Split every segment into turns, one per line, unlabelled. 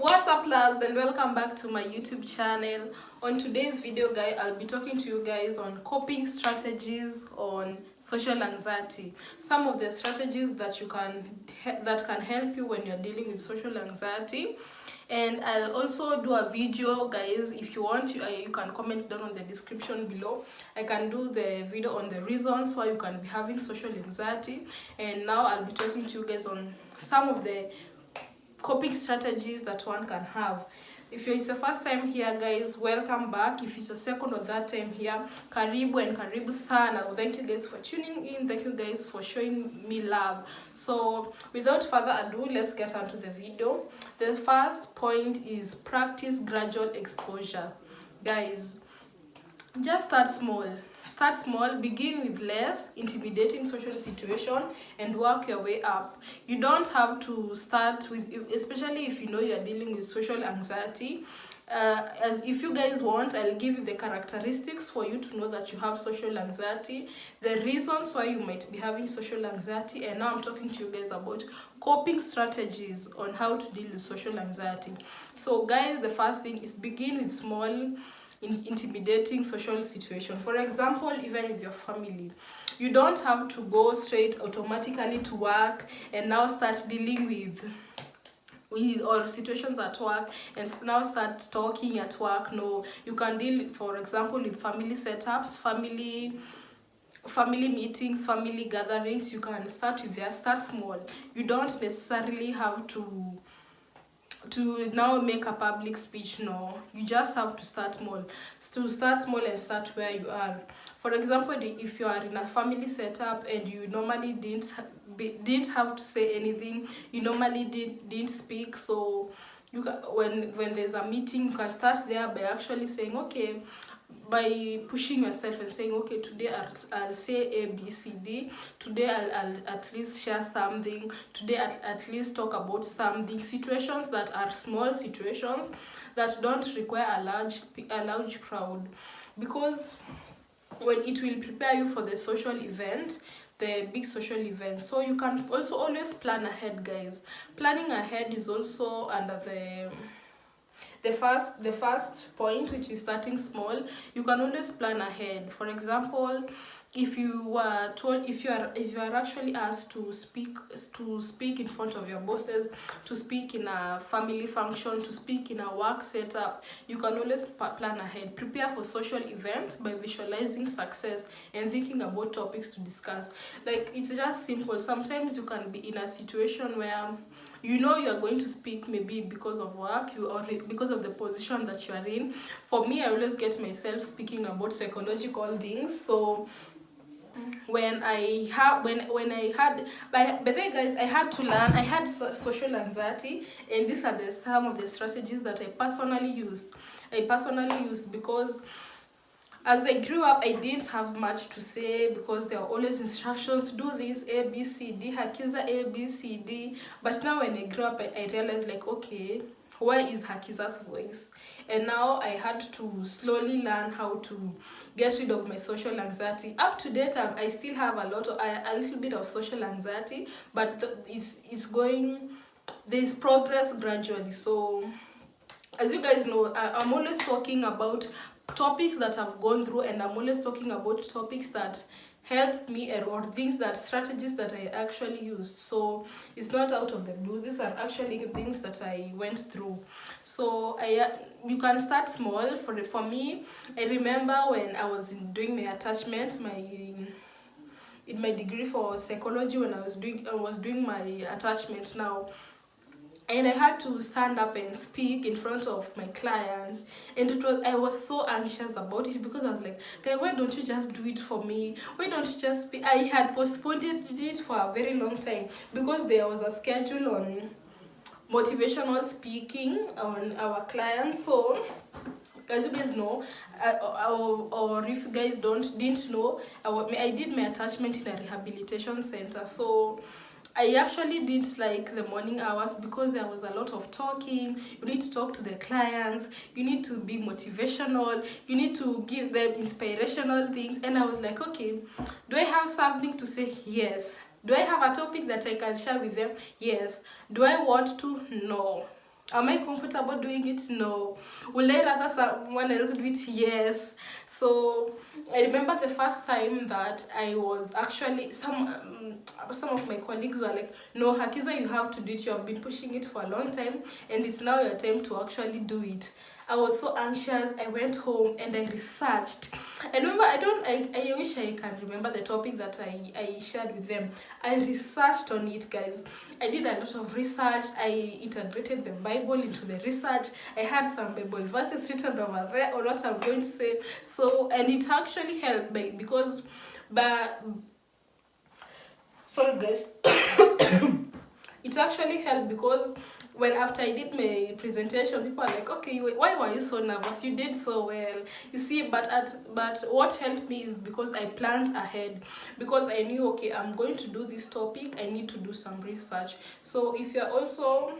What's up, loves, and welcome back to my YouTube channel. On today's video, guys, I'll be talking to you guys on coping strategies on social anxiety. Some of the strategies that can help you when you're dealing with social anxiety. And I'll also do a video, guys. If you want, you can comment down on the description below. I can do the video on the reasons why you can be having social anxiety, and now I'll be talking to you guys on some of the coping strategies that one can have. If it's your first time here, guys, welcome back. If it's your second or third time here, karibu and karibu sana. Thank you guys for tuning in. Thank you guys for showing me love. So without further ado, let's get on to the video. The first point is practice gradual exposure. Guys, just start small, begin with less intimidating social situation and work your way up. You don't have to start with, especially if you know you're dealing with social anxiety. As if you guys want, I'll give you the characteristics for you to know that you have social anxiety, the reasons why you might be having social anxiety, and now I'm talking to you guys about coping strategies on how to deal with social anxiety. So guys, the first thing is begin with small intimidating social situation. For example, even with your family, you don't have to go straight automatically to work and now start dealing with or situations at work and now start talking at work. No, you can deal, for example, with family setups, family meetings, family gatherings. You can start with there. Start small. You don't necessarily have to now make a public speech. No, you just have to start small, and start where you are. For example, if you are in a family setup and you normally didn't have to say anything, you normally didn't speak, so you can, when there's a meeting, you can start there by actually saying, okay, by pushing yourself and saying, okay, today I'll say A, B, C, D. Today I'll at least share something. Today at least talk about something. Situations that are small situations that don't require a large crowd, because when it will prepare you for the social event, the big social event. So you can also always plan ahead, guys. Planning ahead is also under the first point, which is starting small. You can always plan ahead. For example, if you are told, if you are actually asked to speak in front of your bosses, to speak in a family function, to speak in a work setup, you can always plan ahead. Prepare for social events by visualizing success and thinking about topics to discuss. Like, it's just simple. Sometimes you can be in a situation where you know you are going to speak, maybe because of work, or because of the position that you are in. For me, I always get myself speaking about psychological things. So when I had by the way, guys, I had to learn. I had social anxiety, and these are some of the strategies that I personally used because as I grew up, I didn't have much to say because there were always instructions, do this, A, B, C, D, Hakiza, A, B, C, D. But now when I grew up, I realized, like, okay, where is Hakiza's voice? And now I had to slowly learn how to get rid of my social anxiety. Up to date, I still have a little bit of social anxiety, but it's going, there's progress gradually. So as you guys know, I'm always talking about topics that I've gone through, and I'm always talking about topics that helped me, or strategies that I actually used. So it's not out of the blue. These are actually things that I went through. So you can start small. For me, I remember when I was doing my attachment, in my degree for psychology, when I was doing my attachment now, and I had to stand up and speak in front of my clients, and I was so anxious about it because I was like, okay, why don't you just do it for me? Why don't you just speak? I had postponed it for a very long time because there was a schedule on motivational speaking on our clients. So as you guys know, or if you guys didn't know, I did my attachment in a rehabilitation center. So I actually didn't like the morning hours because there was a lot of talking. You need to talk to the clients, you need to be motivational, you need to give them inspirational things. And I was like, okay, do I have something to say? Yes. Do I have a topic that I can share with them? Yes. Do I want to? No. Am I comfortable doing it? No. Will I rather someone else do it? Yes. So I remember the first time that I was actually some of my colleagues were like, no, Hakiza, you have to do it. You have been pushing it for a long time, and it's now your time to actually do it. I was so anxious. I went home and I researched. I remember, I wish I can remember the topic that I shared with them. I researched on it, guys. I did a lot of research. I integrated the Bible into the research. I had some Bible verses written over there or what I'm going to say. So, and it actually helped because, but, sorry guys, it actually helped because when after I did my presentation, people are like, okay, why were you so nervous? You did so well. You see, but what helped me is because I planned ahead, because I knew, okay, I'm going to do this topic, I need to do some research. So if you're also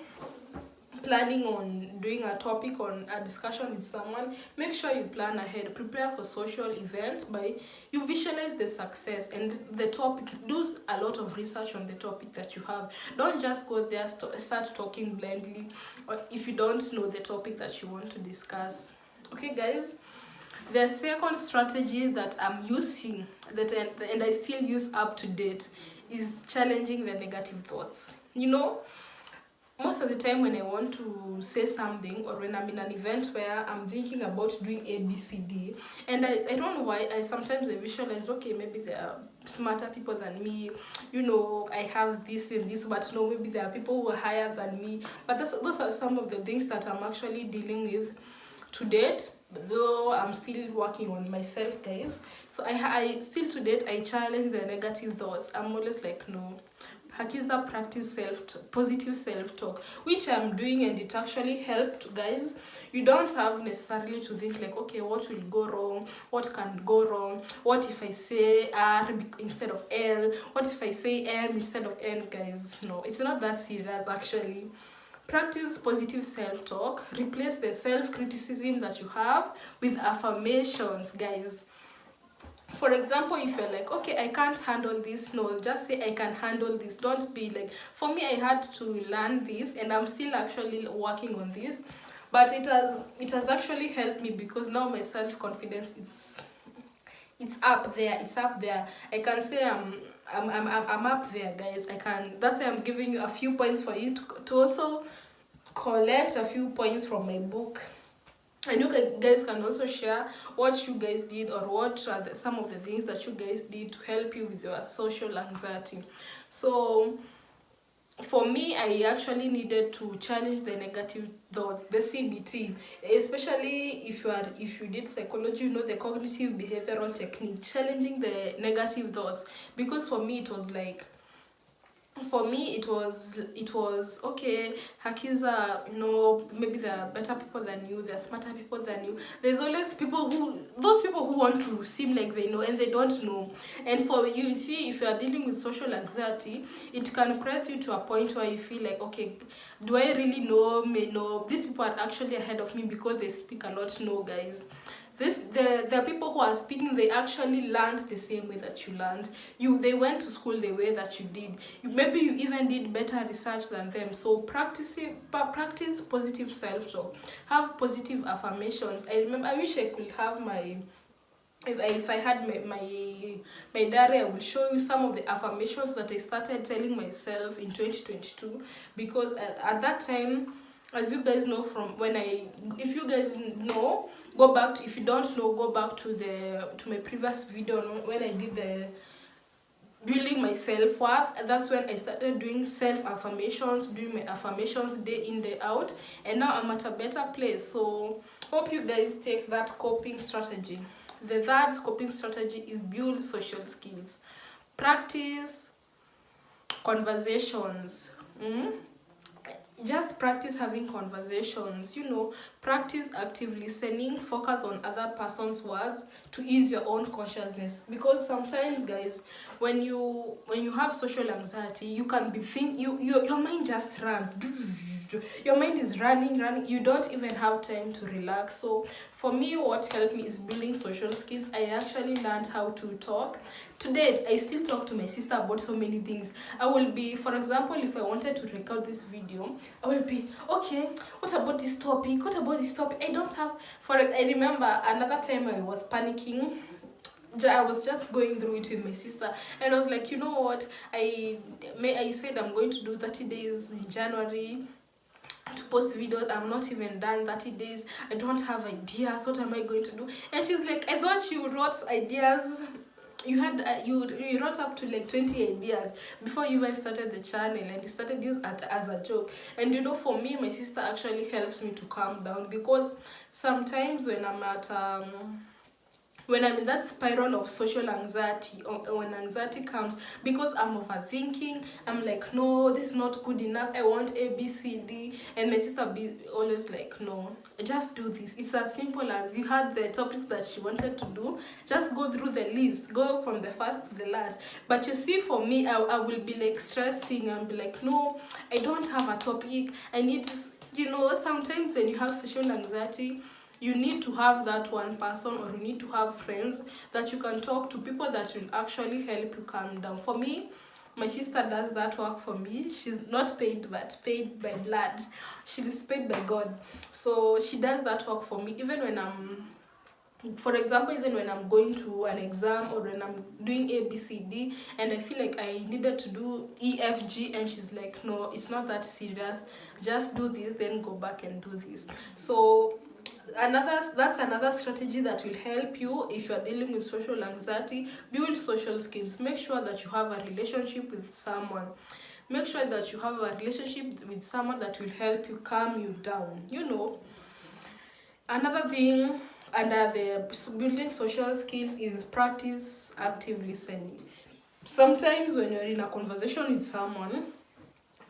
planning on doing a topic on a discussion with someone, make sure you plan ahead. Prepare for social events by you visualize the success and the topic. Do a lot of research on the topic that you have. Don't just go there start talking blindly or if you don't know the topic that you want to discuss. Okay guys, the second strategy that I'm using and I still use up to date is challenging the negative thoughts. You know, most of the time when I want to say something or when I'm in an event where I'm thinking about doing A, B, C, D, and I don't know why, I sometimes I visualize, okay, maybe there are smarter people than me, you know, I have this and this, but no, maybe there are people who are higher than me. But those are some of the things that I'm actually dealing with to date, though I'm still working on myself, guys. So I still to date, I challenge the negative thoughts. I'm always like, no, Hakiza, practice positive self-talk, which I'm doing, and it actually helped, guys. You don't have necessarily to think like, okay, what will go wrong, what can go wrong, what if I say R instead of L, what if I say M instead of N, guys. No, it's not that serious actually. Practice positive self-talk. Replace the self-criticism that you have with affirmations, guys. For example, if you're like, okay, I can't handle this, no, just say I can handle this. Don't be like, for me, I had to learn this and I'm still actually working on this, but it has actually helped me because now my self-confidence it's up there. I can say I'm up there, guys. That's why I'm giving you a few points for you to also collect a few points from my book. And you guys can also share what you guys did or what are some of the things that you guys did to help you with your social anxiety. So for me, I actually needed to challenge the negative thoughts, the CBT, especially if you did psychology, you know, the cognitive behavioral technique, challenging the negative thoughts. Because for me it was okay, Hakiza, no, maybe there are better people than you, there are smarter people than you. There's always those people who want to seem like they know and they don't know. And for you see, if you are dealing with social anxiety, it can press you to a point where you feel like, okay, do I really know? No, these people are actually ahead of me because they speak a lot. No, guys, the people who are speaking, they actually learned the same way that you learned. They went to school the way that you did. Maybe you even did better research than them. So practice positive self-talk. Have positive affirmations. I wish I could have my if I had my diary, I will show you some of the affirmations that I started telling myself in 2022, because at that time, as you guys know, from when if you guys know, go back to, if you don't know, go back to my previous video when I did the building my self-worth. That's when I started doing self-affirmations, doing my affirmations day in, day out, and now I'm at a better place. So hope you guys take that coping strategy. The third coping strategy is build social skills. Practice conversations. Just practice having conversations, you know, practice active listening, focus on other person's words to ease your own consciousness. Because sometimes, guys, when you have social anxiety, you can be your mind just runs your mind is running, you don't even have time to relax. So for me, what helped me is building social skills. I actually learned how to talk. To date, I still talk to my sister about so many things. I will be, for example, if I wanted to record this video, I will be, okay, what about this topic, I don't have, I remember another time I was panicking. I was just going through it with my sister, and I was like, you know what, I said I'm going to do 30 days in January to post videos. I'm not even done 30 days. I don't have ideas. What am I going to do? And she's like, I thought you wrote ideas. You had you wrote up to like 20 ideas before you even started the channel, and you started this as a joke. And you know, for me, my sister actually helps me to calm down, because sometimes when I'm in that spiral of social anxiety, or when anxiety comes because I'm overthinking, I'm like, no, this is not good enough, I want A, B, C, D. And my sister be always like, no, just do this. It's as simple as you had the topics that she wanted to do, just go through the list, go from the first to the last. But you see, for me, I will be like stressing and be like, no, I don't have a topic, I need to, you know, sometimes when you have social anxiety, you need to have that one person, or you need to have friends that you can talk to, people that will actually help you calm down. For me, my sister does that work for me. She's not paid, but paid by blood. She is paid by God. So she does that work for me, even when for example, even when I'm going to an exam, or when I'm doing ABCD and I feel like I needed to do EFG, and she's like, no, it's not that serious, just do this, then go back and do this. So that's another strategy that will help you if you are dealing with social anxiety. Build social skills. Make sure that you have a relationship with someone. Make sure that you have a relationship with someone that will help you calm you down, you know. Another thing under the building social skills is practice active listening. Sometimes when you're in a conversation with someone,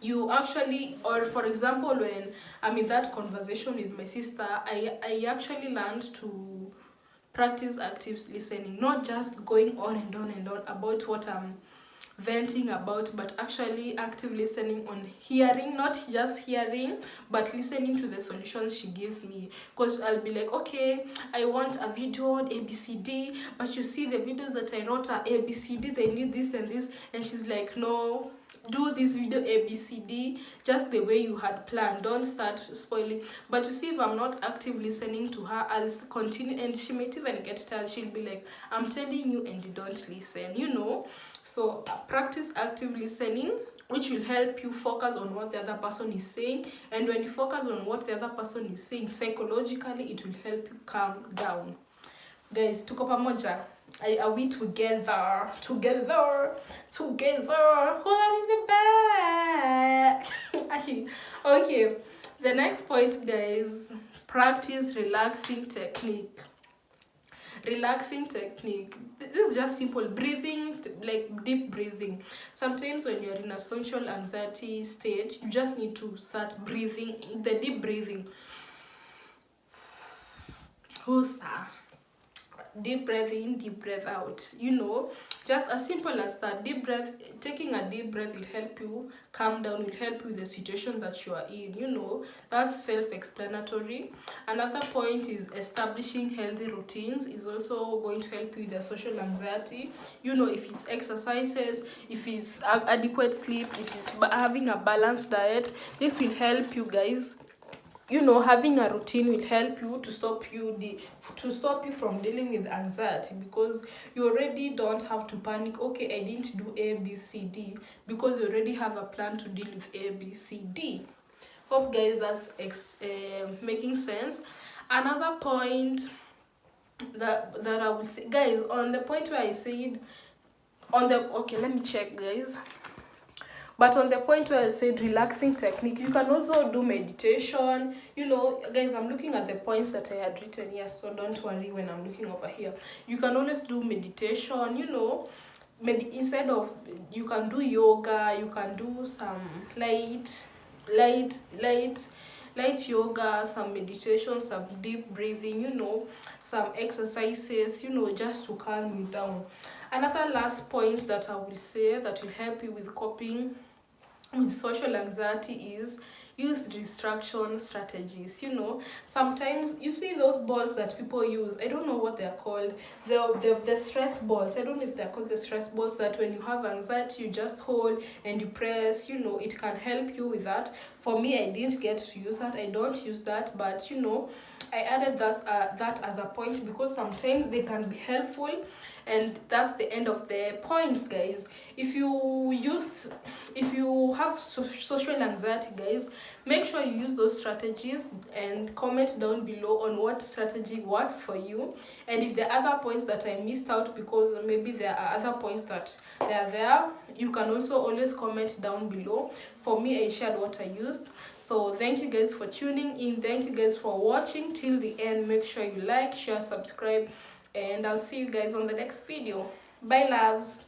you actually, or for example, when I'm in that conversation with my sister, I actually learned to practice active listening, not just going on and on and on about what I'm venting about, but actually active listening on hearing, not just hearing, but listening to the solutions she gives me. Because I'll be like, okay, I want a video on ABCD, but you see the videos that I wrote are ABCD, they need this and this. And she's like, no, do this video ABCD just the way you had planned, don't start spoiling. But you see, if I'm not active listening to her, I'll continue, and she might even get tired. She'll be like, I'm telling you and you don't listen, you know. So practice active listening, which will help you focus on what the other person is saying. And when you focus on what the other person is saying, psychologically it will help you calm down. Guys, tuko pamoja? Are we together? Together? Who are in the back? Okay, the next point, guys, practice relaxing technique. Relaxing technique, this is just simple breathing, like deep breathing. Sometimes when you're in a social anxiety state, you just need to start breathing, the deep breathing. Deep breath in, deep breath out, you know, just as simple as that. Deep breath, taking a deep breath will help you calm down, will help you with the situation that you are in, you know. That's self-explanatory. Another point is establishing healthy routines is also going to help you with the social anxiety, you know. If it's exercises, if it's adequate sleep, if it's having a balanced diet, this will help you, guys. You know, having a routine will help you to stop you from dealing with anxiety, because you already don't have to panic, okay, I didn't do A, B, C, D, because you already have a plan to deal with A, B, C, D. Hope, guys, that's making sense. Another point that I would say, guys, on the point where I said okay, let me check, guys. But on the point where I said relaxing technique, you can also do meditation. You know, guys, I'm looking at the points that I had written here, so don't worry when I'm looking over here. You can always do meditation, you know. Instead of, you can do yoga, you can do some light yoga, some meditation, some deep breathing, you know, some exercises, you know, just to calm you down. Another last point that I will say that will help you with coping with social anxiety is, use distraction strategies. You know, sometimes you see those balls that people use, I don't know what they're called, the stress balls, I don't know if they're called the stress balls, that when you have anxiety you just hold and you press, you know, it can help you with that. For me, I didn't get to use that, I don't use that, but you know, I added that as a point because sometimes they can be helpful. And that's the end of the points, guys. If you have social anxiety, guys, make sure you use those strategies and comment down below on what strategy works for you. And if there are other points that I missed out, because maybe there are other points that they are there, you can also always comment down below. For me, I shared what I used. So thank you guys for tuning in, thank you guys for watching till the end. Make sure you like, share, subscribe, and I'll see you guys on the next video. Bye, loves.